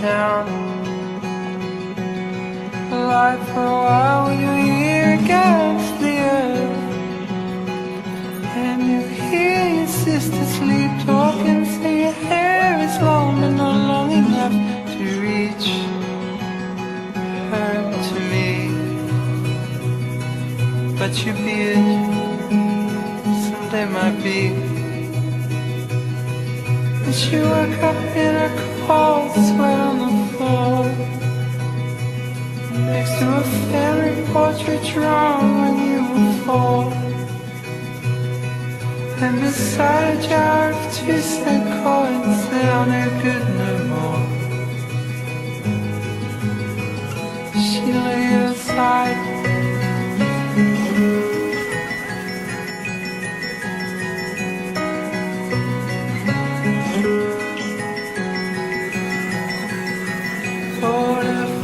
down. Alive for a while with your ear against the earth, and you hear your sister sleep talking, say your hair is long but not long enough to reach her to me. But your beard someday might be. And she woke up in a cold sweat on the floor, next to a family portrait drawn when you were 4, and beside a jar of 2-cent coins that are no good no more. She laid it aside.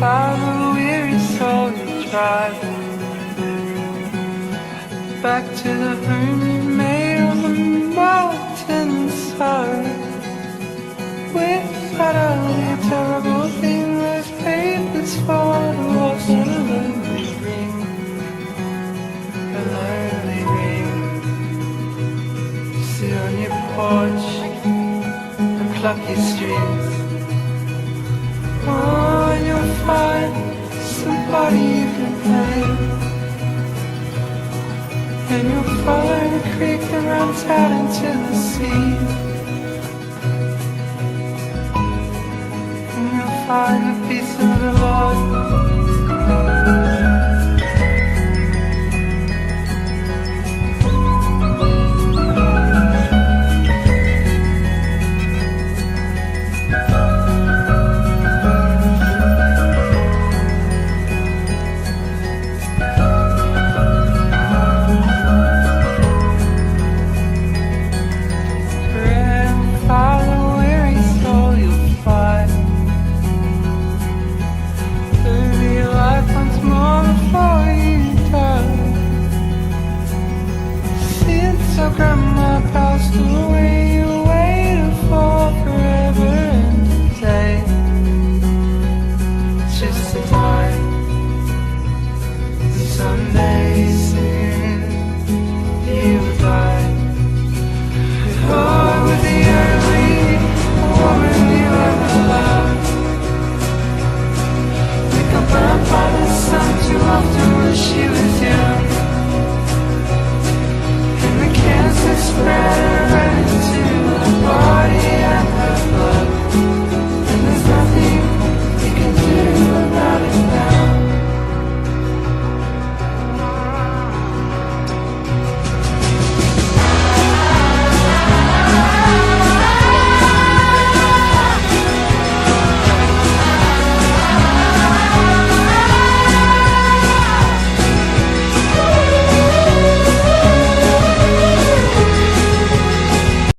Follow a weary soul you drive back to the home you made on the mountainside, without only a terrible thing with papers for the walls and a lonely ring, a lonely ring. Sit on your porch and pluck your strings. Oh, and you'll find somebody you can play, and you'll follow the creek that runs out into the sea, and you'll find a piece of the Lord